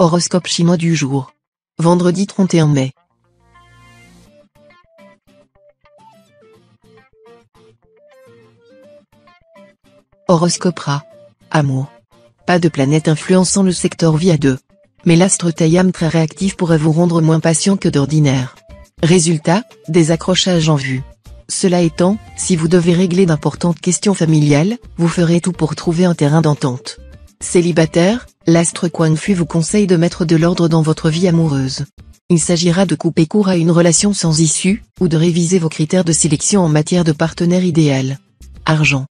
Horoscope chinois du jour. Vendredi 31 mai. Horoscope Ra. Amour. Pas de planète influençant le secteur vie à deux. Mais l'astre Taiyam très réactif pourrait vous rendre moins patient que d'ordinaire. Résultat, des accrochages en vue. Cela étant, si vous devez régler d'importantes questions familiales, vous ferez tout pour trouver un terrain d'entente. Célibataire, l'astre Quan Fu vous conseille de mettre de l'ordre dans votre vie amoureuse. Il s'agira de couper court à une relation sans issue, ou de réviser vos critères de sélection en matière de partenaire idéal. Argent.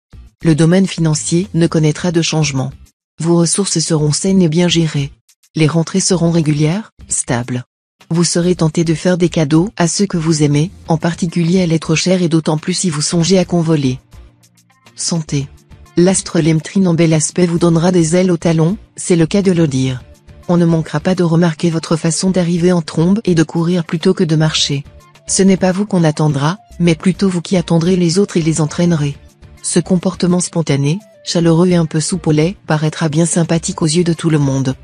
Le domaine financier ne connaîtra de changement. Vos ressources seront saines et bien gérées. Les rentrées seront régulières, stables. Vous serez tenté de faire des cadeaux à ceux que vous aimez, en particulier à l'être cher et d'autant plus si vous songez à convoler. Santé. L'astre Lemtrine en bel aspect vous donnera des ailes aux talons, c'est le cas de le dire. On ne manquera pas de remarquer votre façon d'arriver en trombe et de courir plutôt que de marcher. Ce n'est pas vous qu'on attendra, mais plutôt vous qui attendrez les autres et les entraînerez. Ce comportement spontané, chaleureux et un peu soupolé, paraîtra bien sympathique aux yeux de tout le monde.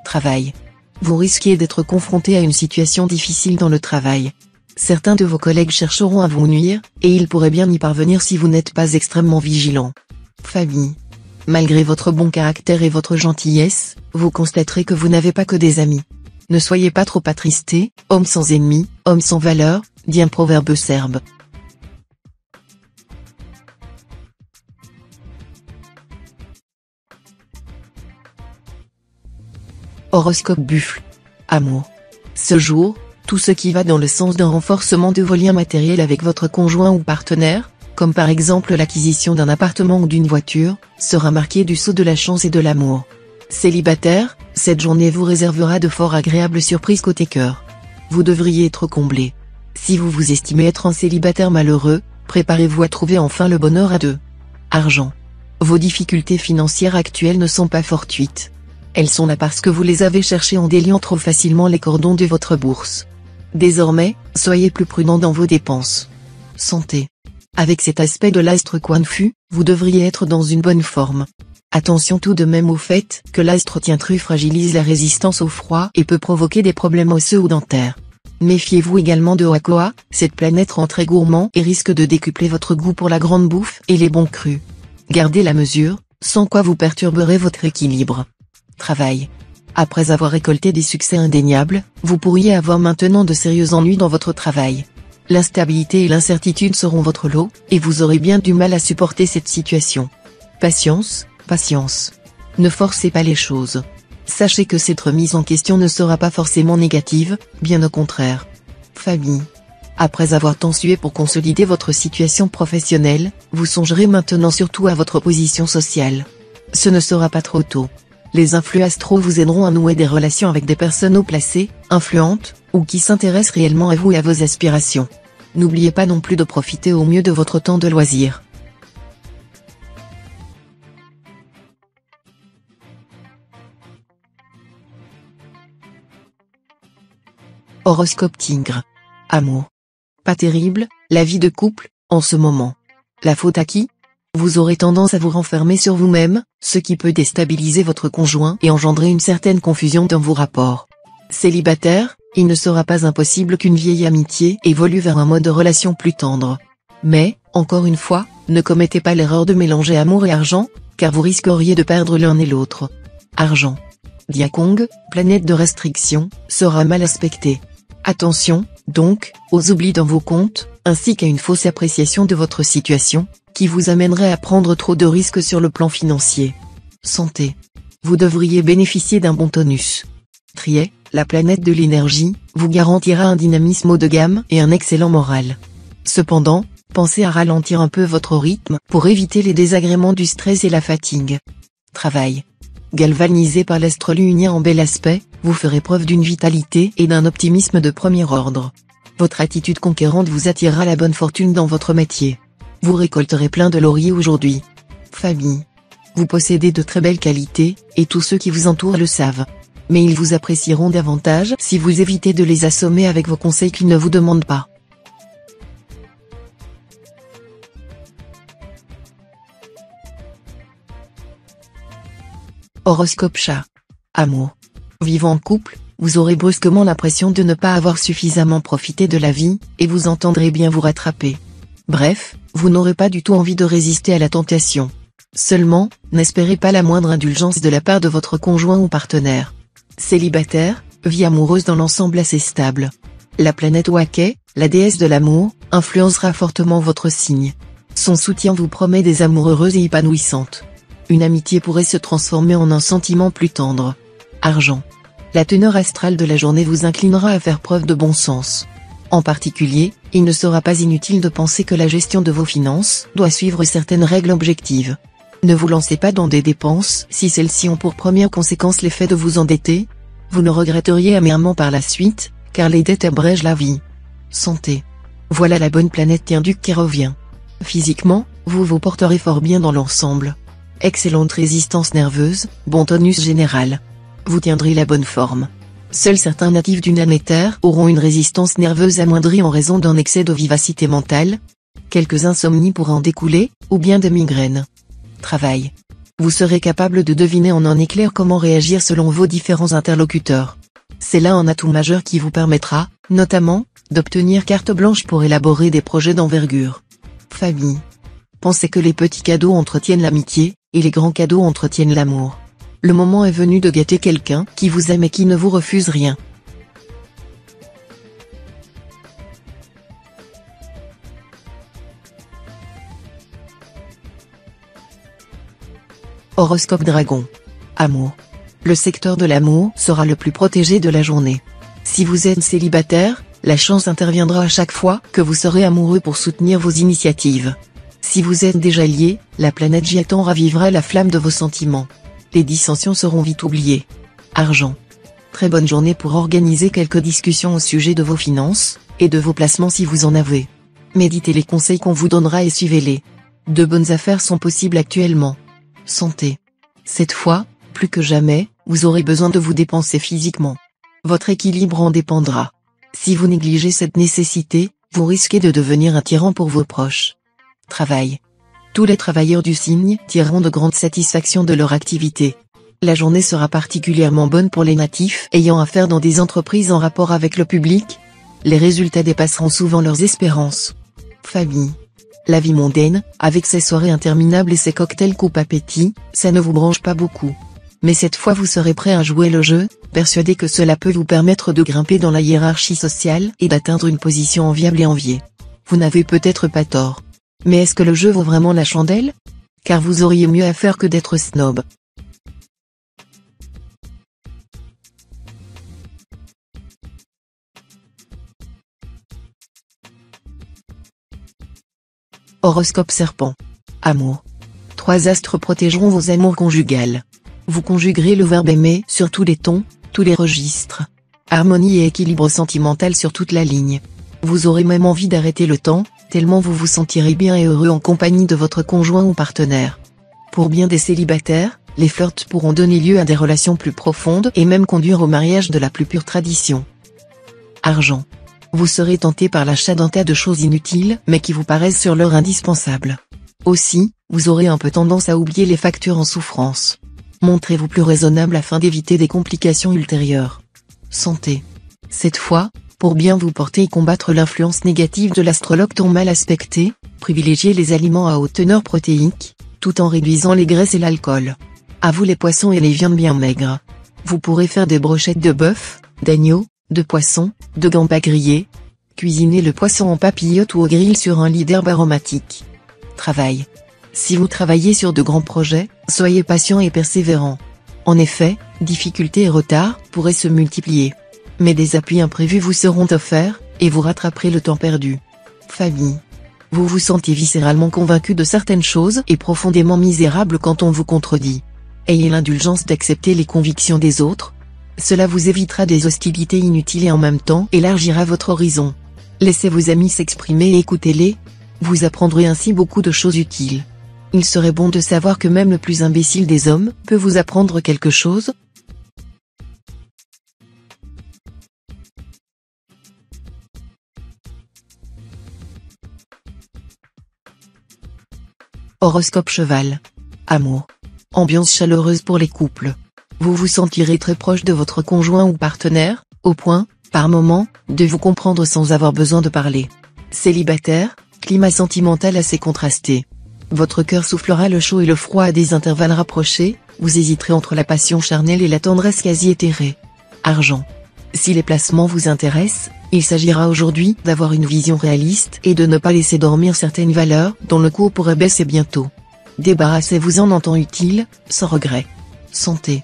Travail. Vous risquez d'être confronté à une situation difficile dans le travail. Certains de vos collègues chercheront à vous nuire, et ils pourraient bien y parvenir si vous n'êtes pas extrêmement vigilant. Famille. Malgré votre bon caractère et votre gentillesse, vous constaterez que vous n'avez pas que des amis. Ne soyez pas trop attristé, homme sans ennemi, homme sans valeur, dit un proverbe serbe. Horoscope Buffle. Amour. Ce jour, tout ce qui va dans le sens d'un renforcement de vos liens matériels avec votre conjoint ou partenaire, comme par exemple l'acquisition d'un appartement ou d'une voiture, sera marqué du sceau de la chance et de l'amour. Célibataire, cette journée vous réservera de fort agréables surprises côté cœur. Vous devriez être comblé. Si vous vous estimez être un célibataire malheureux, préparez-vous à trouver enfin le bonheur à deux. Argent. Vos difficultés financières actuelles ne sont pas fortuites. Elles sont là parce que vous les avez cherchées en déliant trop facilement les cordons de votre bourse. Désormais, soyez plus prudent dans vos dépenses. Santé. Avec cet aspect de l'astre Quan Fu, vous devriez être dans une bonne forme. Attention tout de même au fait que l'astre Tiantru fragilise la résistance au froid et peut provoquer des problèmes osseux ou dentaires. Méfiez-vous également de Wakoa, cette planète rend très gourmand et risque de décupler votre goût pour la grande bouffe et les bons crus. Gardez la mesure, sans quoi vous perturberez votre équilibre. Travail. Après avoir récolté des succès indéniables, vous pourriez avoir maintenant de sérieux ennuis dans votre travail. L'instabilité et l'incertitude seront votre lot, et vous aurez bien du mal à supporter cette situation. Patience, patience. Ne forcez pas les choses. Sachez que cette remise en question ne sera pas forcément négative, bien au contraire. Famille. Après avoir tant sué pour consolider votre situation professionnelle, vous songerez maintenant surtout à votre position sociale. Ce ne sera pas trop tôt. Les influx astraux vous aideront à nouer des relations avec des personnes haut placées, influentes, ou qui s'intéressent réellement à vous et à vos aspirations. N'oubliez pas non plus de profiter au mieux de votre temps de loisir. Horoscope Tigre. Amour. Pas terrible, la vie de couple, en ce moment. La faute à qui ? Vous aurez tendance à vous renfermer sur vous-même, ce qui peut déstabiliser votre conjoint et engendrer une certaine confusion dans vos rapports. Célibataire, il ne sera pas impossible qu'une vieille amitié évolue vers un mode de relation plus tendre. Mais, encore une fois, ne commettez pas l'erreur de mélanger amour et argent, car vous risqueriez de perdre l'un et l'autre. Argent. Diakong, planète de restriction, sera mal aspectée. Attention, donc, aux oublis dans vos comptes, ainsi qu'à une fausse appréciation de votre situation, qui vous amènerait à prendre trop de risques sur le plan financier. Santé. Vous devriez bénéficier d'un bon tonus. Trier, la planète de l'énergie, vous garantira un dynamisme haut de gamme et un excellent moral. Cependant, pensez à ralentir un peu votre rythme pour éviter les désagréments du stress et la fatigue. Travail. Galvanisé par l'astre lunien en bel aspect, vous ferez preuve d'une vitalité et d'un optimisme de premier ordre. Votre attitude conquérante vous attirera la bonne fortune dans votre métier. Vous récolterez plein de lauriers aujourd'hui. Famille. Vous possédez de très belles qualités, et tous ceux qui vous entourent le savent. Mais ils vous apprécieront davantage si vous évitez de les assommer avec vos conseils qu'ils ne vous demandent pas. Horoscope Chat. Amour. Vivant en couple, vous aurez brusquement l'impression de ne pas avoir suffisamment profité de la vie, et vous entendrez bien vous rattraper. Bref, vous n'aurez pas du tout envie de résister à la tentation. Seulement, n'espérez pas la moindre indulgence de la part de votre conjoint ou partenaire. Célibataire, vie amoureuse dans l'ensemble assez stable. La planète Waké, la déesse de l'amour, influencera fortement votre signe. Son soutien vous promet des amours heureuses et épanouissantes. Une amitié pourrait se transformer en un sentiment plus tendre. Argent. La teneur astrale de la journée vous inclinera à faire preuve de bon sens. En particulier, il ne sera pas inutile de penser que la gestion de vos finances doit suivre certaines règles objectives. Ne vous lancez pas dans des dépenses si celles-ci ont pour première conséquence l'effet de vous endetter. Vous ne regretteriez amèrement par la suite, car les dettes abrègent la vie. Santé. Voilà la bonne planète Tien-Duc qui revient. Physiquement, vous vous porterez fort bien dans l'ensemble. Excellente résistance nerveuse, bon tonus général. Vous tiendrez la bonne forme. Seuls certains natifs du Nanéter auront une résistance nerveuse amoindrie en raison d'un excès de vivacité mentale. Quelques insomnies pourraient en découler, ou bien des migraines. Travail. Vous serez capable de deviner en un éclair comment réagir selon vos différents interlocuteurs. C'est là un atout majeur qui vous permettra, notamment, d'obtenir carte blanche pour élaborer des projets d'envergure. Famille. Pensez que les petits cadeaux entretiennent l'amitié, et les grands cadeaux entretiennent l'amour. Le moment est venu de gâter quelqu'un qui vous aime et qui ne vous refuse rien. Horoscope Dragon. Amour. Le secteur de l'amour sera le plus protégé de la journée. Si vous êtes célibataire, la chance interviendra à chaque fois que vous serez amoureux pour soutenir vos initiatives. Si vous êtes déjà lié, la planète Giatan ravivera la flamme de vos sentiments. Les dissensions seront vite oubliées. Argent. Très bonne journée pour organiser quelques discussions au sujet de vos finances, et de vos placements si vous en avez. Méditez les conseils qu'on vous donnera et suivez-les. De bonnes affaires sont possibles actuellement. Santé. Cette fois, plus que jamais, vous aurez besoin de vous dépenser physiquement. Votre équilibre en dépendra. Si vous négligez cette nécessité, vous risquez de devenir un tyran pour vos proches. Travail. Tous les travailleurs du signe tireront de grandes satisfactions de leur activité. La journée sera particulièrement bonne pour les natifs ayant affaire dans des entreprises en rapport avec le public. Les résultats dépasseront souvent leurs espérances. Famille. La vie mondaine, avec ses soirées interminables et ses cocktails coupe appétit, ça ne vous branche pas beaucoup. Mais cette fois vous serez prêt à jouer le jeu, persuadé que cela peut vous permettre de grimper dans la hiérarchie sociale et d'atteindre une position enviable et enviée. Vous n'avez peut-être pas tort. Mais est-ce que le jeu vaut vraiment la chandelle? Car vous auriez mieux à faire que d'être snob. Horoscope Serpent. Amour. 3 astres protégeront vos amours conjugales. Vous conjuguerez le verbe aimer sur tous les tons, tous les registres. Harmonie et équilibre sentimental sur toute la ligne. Vous aurez même envie d'arrêter le temps, tellement vous vous sentirez bien et heureux en compagnie de votre conjoint ou partenaire. Pour bien des célibataires, les flirts pourront donner lieu à des relations plus profondes et même conduire au mariage de la plus pure tradition. Argent. Vous serez tenté par l'achat d'un tas de choses inutiles mais qui vous paraissent sur l'heure indispensables. Aussi, vous aurez un peu tendance à oublier les factures en souffrance. Montrez-vous plus raisonnable afin d'éviter des complications ultérieures. Santé. Cette fois, pour bien vous porter et combattre l'influence négative de l'astrologue ton mal aspecté, privilégiez les aliments à haute teneur protéique, tout en réduisant les graisses et l'alcool. À vous les poissons et les viandes bien maigres. Vous pourrez faire des brochettes de bœuf, d'agneau, de poisson, de gambas grillés. Cuisinez le poisson en papillote ou au grill sur un lit d'herbes aromatiques. Travail. Si vous travaillez sur de grands projets, soyez patient et persévérant. En effet, difficultés et retards pourraient se multiplier. Mais des appuis imprévus vous seront offerts, et vous rattraperez le temps perdu. Famille. Vous vous sentez viscéralement convaincu de certaines choses et profondément misérable quand on vous contredit. Ayez l'indulgence d'accepter les convictions des autres. Cela vous évitera des hostilités inutiles et en même temps élargira votre horizon. Laissez vos amis s'exprimer et écoutez-les. Vous apprendrez ainsi beaucoup de choses utiles. Il serait bon de savoir que même le plus imbécile des hommes peut vous apprendre quelque chose. Horoscope Cheval. Amour. Ambiance chaleureuse pour les couples. Vous vous sentirez très proche de votre conjoint ou partenaire, au point, par moment, de vous comprendre sans avoir besoin de parler. Célibataire, climat sentimental assez contrasté. Votre cœur soufflera le chaud et le froid à des intervalles rapprochés, vous hésiterez entre la passion charnelle et la tendresse quasi éthérée. Argent. Si les placements vous intéressent, il s'agira aujourd'hui d'avoir une vision réaliste et de ne pas laisser dormir certaines valeurs dont le cours pourrait baisser bientôt. Débarrassez-vous en temps utile, sans regret. Santé.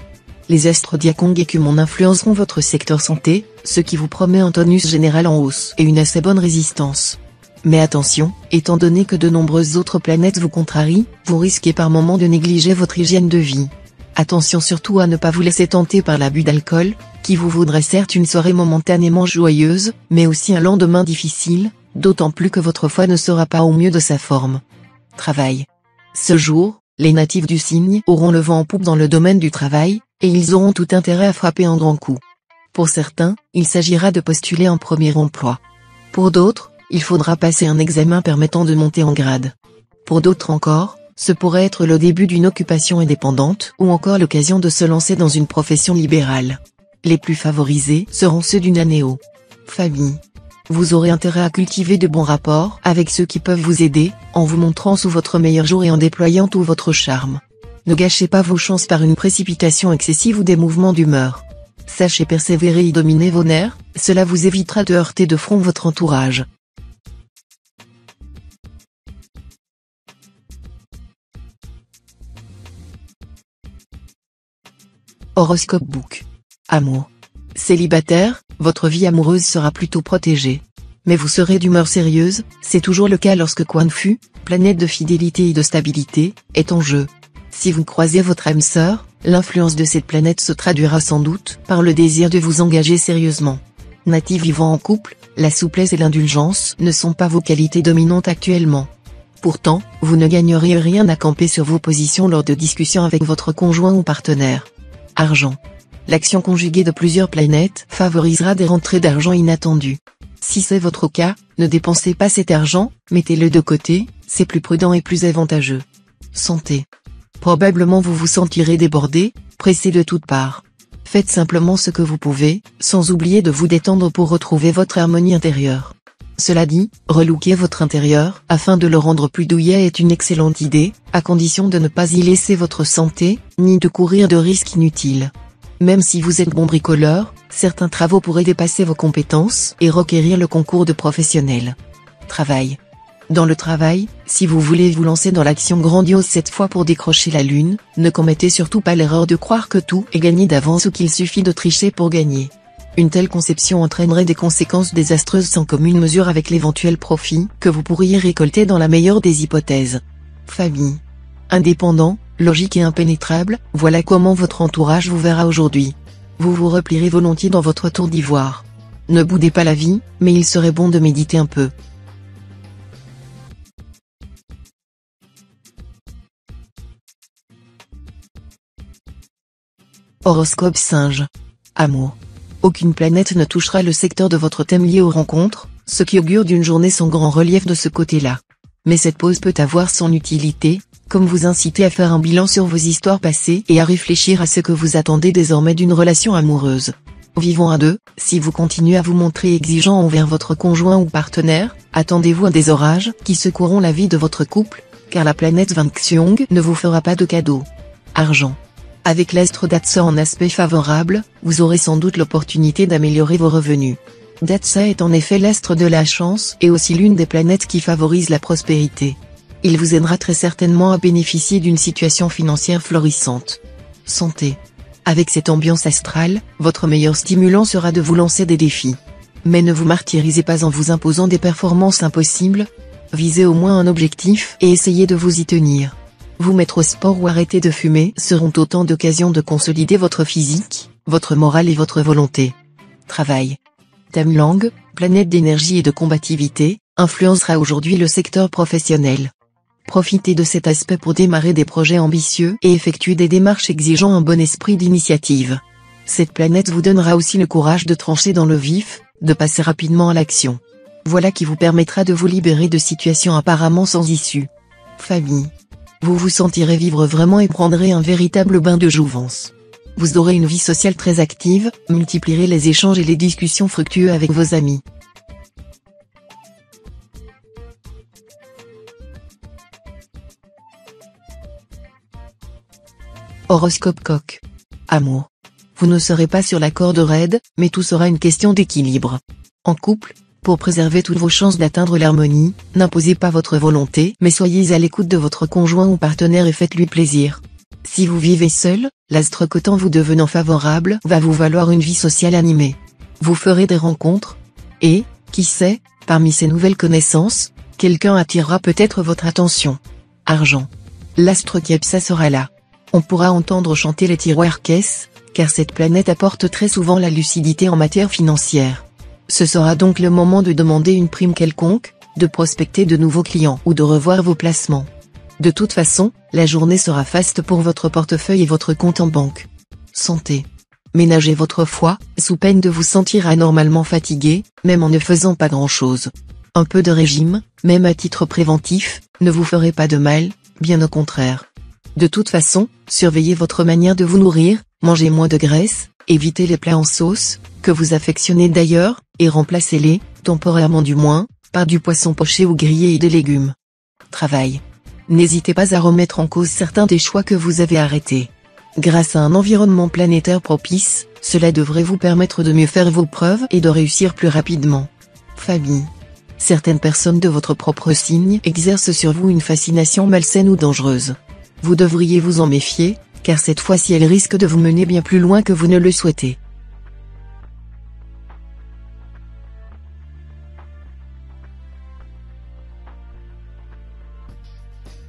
Les astres Diakong et Kumon influenceront votre secteur santé, ce qui vous promet un tonus général en hausse et une assez bonne résistance. Mais attention, étant donné que de nombreuses autres planètes vous contrarient, vous risquez par moments de négliger votre hygiène de vie. Attention surtout à ne pas vous laisser tenter par l'abus d'alcool, qui vous vaudrait certes une soirée momentanément joyeuse, mais aussi un lendemain difficile, d'autant plus que votre foie ne sera pas au mieux de sa forme. Travail. Ce jour, les natifs du signe auront le vent en poupe dans le domaine du travail, et ils auront tout intérêt à frapper un grand coup. Pour certains, il s'agira de postuler un premier emploi. Pour d'autres, il faudra passer un examen permettant de monter en grade. Pour d'autres encore, ce pourrait être le début d'une occupation indépendante ou encore l'occasion de se lancer dans une profession libérale. Les plus favorisés seront ceux d'une anéo. Famille. Vous aurez intérêt à cultiver de bons rapports avec ceux qui peuvent vous aider, en vous montrant sous votre meilleur jour et en déployant tout votre charme. Ne gâchez pas vos chances par une précipitation excessive ou des mouvements d'humeur. Sachez persévérer et dominer vos nerfs, cela vous évitera de heurter de front votre entourage. Horoscope Book. Amour. Célibataire, votre vie amoureuse sera plutôt protégée. Mais vous serez d'humeur sérieuse, c'est toujours le cas lorsque Quan Fu, planète de fidélité et de stabilité, est en jeu. Si vous croisez votre âme sœur, l'influence de cette planète se traduira sans doute par le désir de vous engager sérieusement. Natif vivant en couple, la souplesse et l'indulgence ne sont pas vos qualités dominantes actuellement. Pourtant, vous ne gagneriez rien à camper sur vos positions lors de discussions avec votre conjoint ou partenaire. Argent. L'action conjuguée de plusieurs planètes favorisera des rentrées d'argent inattendues. Si c'est votre cas, ne dépensez pas cet argent, mettez-le de côté, c'est plus prudent et plus avantageux. Santé. Probablement vous vous sentirez débordé, pressé de toutes parts. Faites simplement ce que vous pouvez, sans oublier de vous détendre pour retrouver votre harmonie intérieure. Cela dit, relooker votre intérieur afin de le rendre plus douillet est une excellente idée, à condition de ne pas y laisser votre santé, ni de courir de risques inutiles. Même si vous êtes bon bricoleur, certains travaux pourraient dépasser vos compétences et requérir le concours de professionnels. Travail. Dans le travail, si vous voulez vous lancer dans l'action grandiose cette fois pour décrocher la lune, ne commettez surtout pas l'erreur de croire que tout est gagné d'avance ou qu'il suffit de tricher pour gagner. Une telle conception entraînerait des conséquences désastreuses sans commune mesure avec l'éventuel profit que vous pourriez récolter dans la meilleure des hypothèses. Famille. Indépendant, logique et impénétrable, voilà comment votre entourage vous verra aujourd'hui. Vous vous replierez volontiers dans votre tour d'ivoire. Ne boudez pas la vie, mais il serait bon de méditer un peu. Horoscope Singe. Amour. Aucune planète ne touchera le secteur de votre thème lié aux rencontres, ce qui augure d'une journée sans grand relief de ce côté-là. Mais cette pause peut avoir son utilité, comme vous inciter à faire un bilan sur vos histoires passées et à réfléchir à ce que vous attendez désormais d'une relation amoureuse. Vivant à deux, si vous continuez à vous montrer exigeant envers votre conjoint ou partenaire, attendez-vous à des orages qui secoueront la vie de votre couple, car la planète Vanxiong ne vous fera pas de cadeaux. Argent. Avec l'astre Datsa en aspect favorable, vous aurez sans doute l'opportunité d'améliorer vos revenus. Datsa est en effet l'astre de la chance et aussi l'une des planètes qui favorise la prospérité. Il vous aidera très certainement à bénéficier d'une situation financière florissante. Santé. Avec cette ambiance astrale, votre meilleur stimulant sera de vous lancer des défis. Mais ne vous martyrisez pas en vous imposant des performances impossibles. Visez au moins un objectif et essayez de vous y tenir. Vous mettre au sport ou arrêter de fumer seront autant d'occasions de consolider votre physique, votre morale et votre volonté. Travail. Thème Lang, planète d'énergie et de combativité, influencera aujourd'hui le secteur professionnel. Profitez de cet aspect pour démarrer des projets ambitieux et effectuer des démarches exigeant un bon esprit d'initiative. Cette planète vous donnera aussi le courage de trancher dans le vif, de passer rapidement à l'action. Voilà qui vous permettra de vous libérer de situations apparemment sans issue. Famille. Vous vous sentirez vivre vraiment et prendrez un véritable bain de jouvence. Vous aurez une vie sociale très active, multiplierez les échanges et les discussions fructueux avec vos amis. Horoscope Coq. Amour. Vous ne serez pas sur la corde raide, mais tout sera une question d'équilibre. En couple, pour préserver toutes vos chances d'atteindre l'harmonie, n'imposez pas votre volonté, mais soyez à l'écoute de votre conjoint ou partenaire et faites-lui plaisir. Si vous vivez seul, l'astre cotant vous devenant favorable va vous valoir une vie sociale animée. Vous ferez des rencontres, et, qui sait, parmi ces nouvelles connaissances, quelqu'un attirera peut-être votre attention. Argent. L'astre Kepsa sera là. On pourra entendre chanter les tiroirs caisses, car cette planète apporte très souvent la lucidité en matière financière. Ce sera donc le moment de demander une prime quelconque, de prospecter de nouveaux clients ou de revoir vos placements. De toute façon, la journée sera faste pour votre portefeuille et votre compte en banque. Santé. Ménagez votre foi, sous peine de vous sentir anormalement fatigué, même en ne faisant pas grand-chose. Un peu de régime, même à titre préventif, ne vous ferait pas de mal, bien au contraire. De toute façon, surveillez votre manière de vous nourrir, mangez moins de graisse, évitez les plats en sauce, que vous affectionnez d'ailleurs, et remplacez-les, temporairement du moins, par du poisson poché ou grillé et des légumes. Travail. N'hésitez pas à remettre en cause certains des choix que vous avez arrêtés. Grâce à un environnement planétaire propice, cela devrait vous permettre de mieux faire vos preuves et de réussir plus rapidement. Famille. Certaines personnes de votre propre signe exercent sur vous une fascination malsaine ou dangereuse. Vous devriez vous en méfier, car cette fois-ci elle risque de vous mener bien plus loin que vous ne le souhaitez.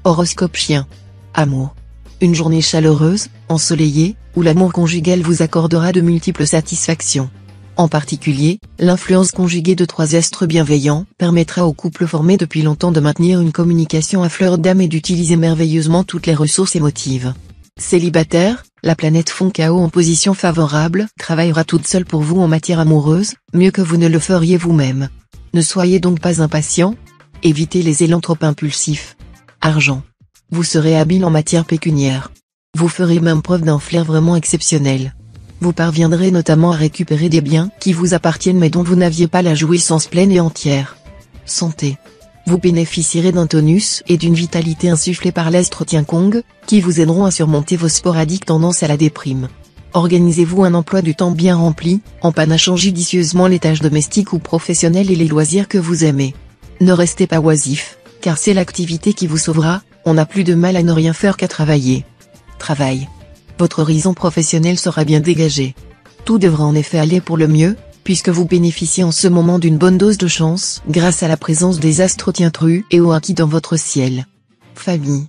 Horoscope Chien. Amour. Une journée chaleureuse, ensoleillée, où l'amour conjugal vous accordera de multiples satisfactions. En particulier, l'influence conjuguée de 3 astres bienveillants permettra au couple formé depuis longtemps de maintenir une communication à fleur d'âme et d'utiliser merveilleusement toutes les ressources émotives. Célibataire, la planète Foncao en position favorable travaillera toute seule pour vous en matière amoureuse, mieux que vous ne le feriez vous-même. Ne soyez donc pas impatient. Évitez les élans trop impulsifs. Argent. Vous serez habile en matière pécuniaire. Vous ferez même preuve d'un flair vraiment exceptionnel. Vous parviendrez notamment à récupérer des biens qui vous appartiennent mais dont vous n'aviez pas la jouissance pleine et entière. Santé. Vous bénéficierez d'un tonus et d'une vitalité insufflée par l'astre Tiankong, qui vous aideront à surmonter vos sporadiques tendances à la déprime. Organisez-vous un emploi du temps bien rempli, en panachant judicieusement les tâches domestiques ou professionnelles et les loisirs que vous aimez. Ne restez pas oisif, car c'est l'activité qui vous sauvera, on n'a plus de mal à ne rien faire qu'à travailler. Travail. Votre horizon professionnel sera bien dégagé. Tout devra en effet aller pour le mieux, puisque vous bénéficiez en ce moment d'une bonne dose de chance, grâce à la présence des astres Tientrus et au acquis dans votre ciel. Famille.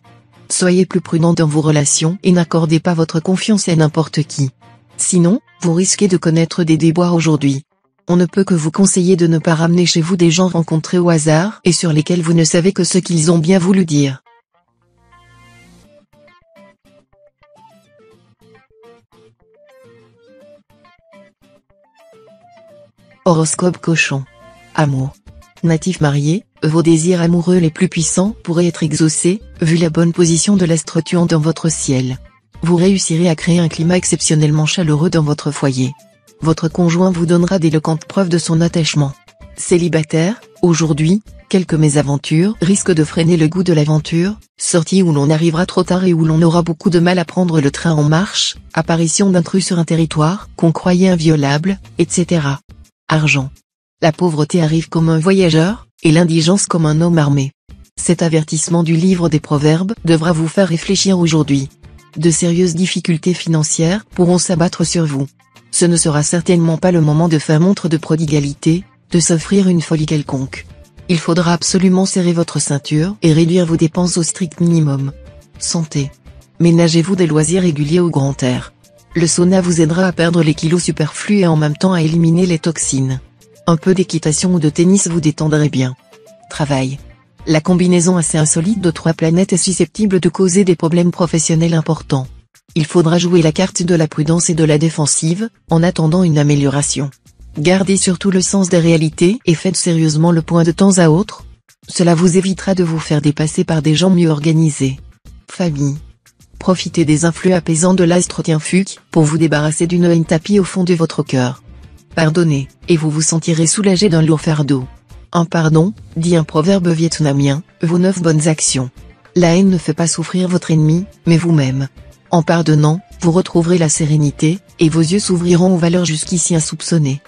Soyez plus prudent dans vos relations et n'accordez pas votre confiance à n'importe qui. Sinon, vous risquez de connaître des déboires aujourd'hui. On ne peut que vous conseiller de ne pas ramener chez vous des gens rencontrés au hasard et sur lesquels vous ne savez que ce qu'ils ont bien voulu dire. Horoscope Cochon. Amour. Natif marié, vos désirs amoureux les plus puissants pourraient être exaucés, vu la bonne position de l'astre Tuan dans votre ciel. Vous réussirez à créer un climat exceptionnellement chaleureux dans votre foyer. Votre conjoint vous donnera d'éloquentes preuves de son attachement. Célibataire, aujourd'hui, quelques mésaventures risquent de freiner le goût de l'aventure, sortie où l'on arrivera trop tard et où l'on aura beaucoup de mal à prendre le train en marche, apparition d'intrus sur un territoire qu'on croyait inviolable, etc. Argent. La pauvreté arrive comme un voyageur, et l'indigence comme un homme armé. Cet avertissement du livre des Proverbes devra vous faire réfléchir aujourd'hui. De sérieuses difficultés financières pourront s'abattre sur vous. Ce ne sera certainement pas le moment de faire montre de prodigalité, de s'offrir une folie quelconque. Il faudra absolument serrer votre ceinture et réduire vos dépenses au strict minimum. Santé. Ménagez-vous des loisirs réguliers au grand air. Le sauna vous aidera à perdre les kilos superflus et en même temps à éliminer les toxines. Un peu d'équitation ou de tennis vous détendrait bien. Travail. La combinaison assez insolite de 3 planètes est susceptible de causer des problèmes professionnels importants. Il faudra jouer la carte de la prudence et de la défensive, en attendant une amélioration. Gardez surtout le sens des réalités et faites sérieusement le point de temps à autre. Cela vous évitera de vous faire dépasser par des gens mieux organisés. Famille. Profitez des influx apaisants de l'astre Tianfuc pour vous débarrasser d'une haine tapie au fond de votre cœur. Pardonnez, et vous vous sentirez soulagé d'un lourd fardeau. Un pardon, dit un proverbe vietnamien, vaut 9 bonnes actions. La haine ne fait pas souffrir votre ennemi, mais vous-même. En pardonnant, vous retrouverez la sérénité, et vos yeux s'ouvriront aux valeurs jusqu'ici insoupçonnées.